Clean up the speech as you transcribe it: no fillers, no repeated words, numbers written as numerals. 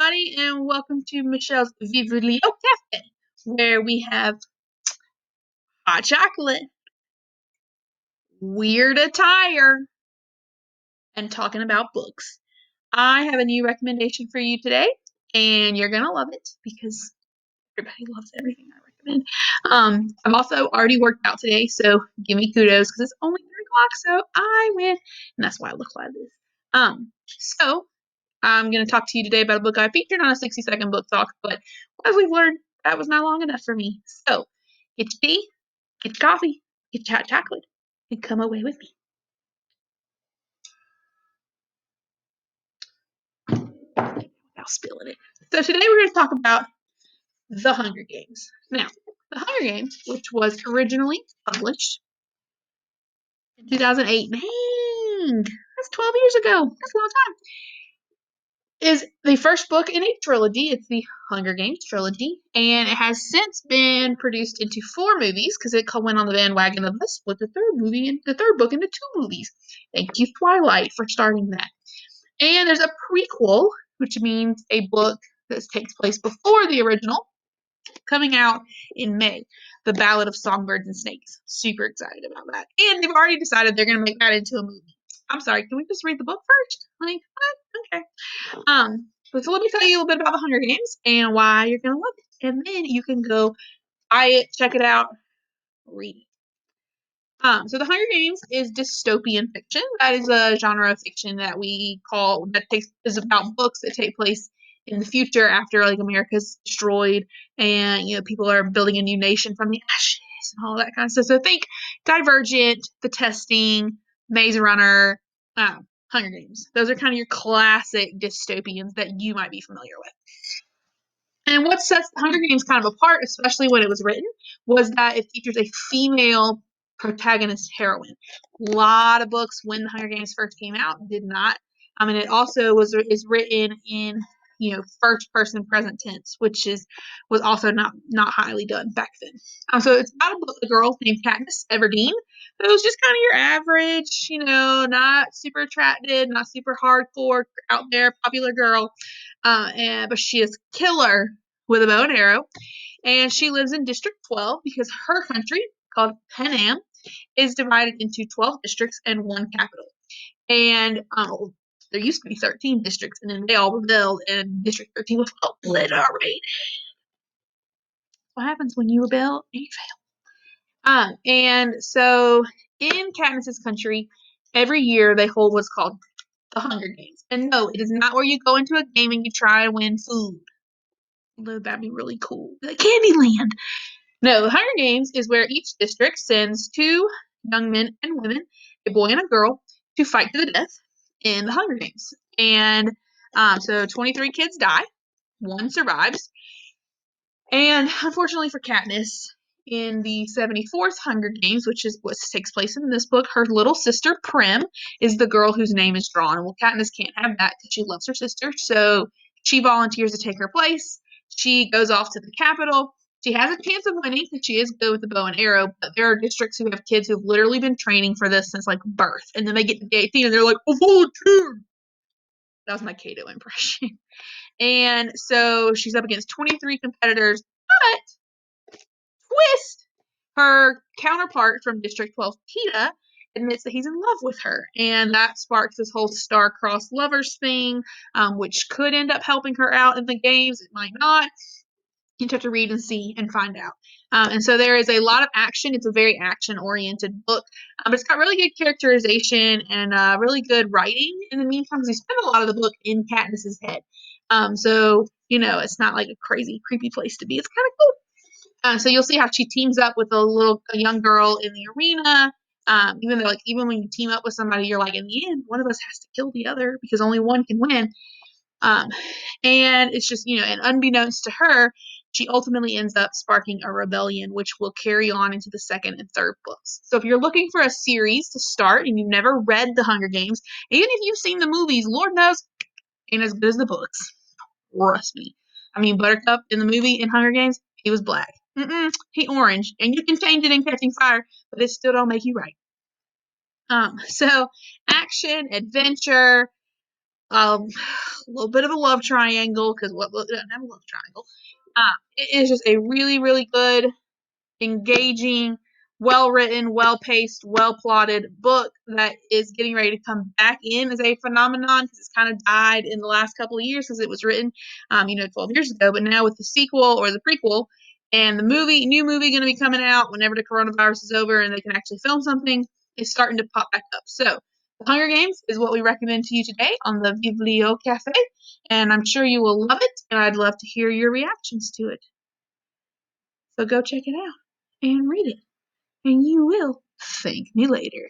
everybody, and welcome to Michelle's Vivlio Cafe, where we have hot chocolate, weird attire, and talking about books. I have a new recommendation for you today, and you're gonna love it because everybody loves everything I recommend. I've also already worked out today, so give me kudos because it's only 3 o'clock, so I win, and that's why I look like this. So I'm going to talk to you today about a book I featured on a 60-second book talk, but as we've learned, that was not long enough for me. So get your tea, get your coffee, get your hot chocolate, and come away with me. Without spilling it. So today we're going to talk about The Hunger Games. Now, The Hunger Games, which was originally published in 2008, dang, that's 12 years ago. That's a long time. Is the first book in a trilogy. It's the Hunger Games trilogy, and it has since been produced into 4 movies because it went on the bandwagon of this split the third book into 2 movies. Thank you, Twilight, for starting that. And there's a prequel, which means a book that takes place before the original, coming out in May. The Ballad of Songbirds and Snakes. Super excited about that. And they've already decided they're going to make that into a movie. I'm sorry, can we just read the book first? Like, what? Okay. So let me tell you a little bit about the Hunger Games and why you're gonna love it, and then you can go buy it, check it out, read it. So the Hunger Games is dystopian fiction. That is a genre of fiction that we call is about books that take place in the future after like America's destroyed and people are building a new nation from the ashes and all that kind of stuff. So think Divergent, The Testing, Maze Runner, Hunger Games. Those are kind of your classic dystopians that you might be familiar with. And what sets the Hunger Games kind of apart, especially when it was written, was that it features a female protagonist heroine. A lot of books when the Hunger Games first came out did not. I mean, it also is written in first person present tense, which was also not highly done back then. So it's about a girl named Katniss Everdeen. It was just kind of your average, not super attractive, not super hardcore, out there popular girl. But she is killer with a bow and arrow, and she lives in District 12 because her country, called Panem, is divided into 12 districts and 1 capital. And there used to be 13 districts, and then they all rebelled, and District 13 was obliterated. What happens when you rebel? You fail. And so in Katniss's country, every year they hold what's called the Hunger Games. And no, it is not where you go into a game and you try to win food. Although that'd be really cool. Like Candyland. No, the Hunger Games is where each district sends 2 young men and women, a boy and a girl, to fight to the death in the Hunger Games. And so 23 kids die. 1 survives. And unfortunately for Katniss, in the 74th Hunger Games, which is what takes place in this book, her little sister Prim is the girl whose name is drawn. Well, Katniss can't have that because she loves her sister, so she volunteers to take her place. She goes off to the capital. She has a chance of winning because she is good with the bow and arrow, but there are districts who have kids who've literally been training for this since like birth, and then they get to day 18 and they're like, oh, volunteer! That was my Kato impression. And so she's up against 23 competitors, but twist, her counterpart from District 12, Peeta, admits that he's in love with her, and that sparks this whole star-crossed lovers thing, which could end up helping her out in the games. It might not. You have to read and see and find out. And so there is a lot of action. It's a very action-oriented book, but it's got really good characterization and really good writing in the meantime, because we spend a lot of the book in Katniss's head. So, it's not like a crazy, creepy place to be. It's kind of cool. So you'll see how she teams up with a young girl in the arena. Even when you team up with somebody, you're like, in the end, one of us has to kill the other because only one can win. And it's just, and unbeknownst to her, she ultimately ends up sparking a rebellion, which will carry on into the 2nd and 3rd books. So if you're looking for a series to start and you've never read The Hunger Games, even if you've seen the movies, Lord knows, ain't as good as the books. Trust me. I mean, Buttercup in the movie in Hunger Games, he was black. He orange. And you can change it in Catching Fire, but it still don't make you right. So action, adventure, A little bit of a love triangle, because what book doesn't have a love triangle? It is just a really, really good, engaging, well written, well paced, well plotted book that is getting ready to come back in as a phenomenon, because it's kind of died in the last couple of years because it was written, 12 years ago. But now with the sequel or the prequel and the new movie going to be coming out whenever the coronavirus is over and they can actually film something, it's starting to pop back up. So the Hunger Games is what we recommend to you today on the Vivlio Cafe, and I'm sure you will love it, and I'd love to hear your reactions to it. So go check it out and read it, and you will thank me later.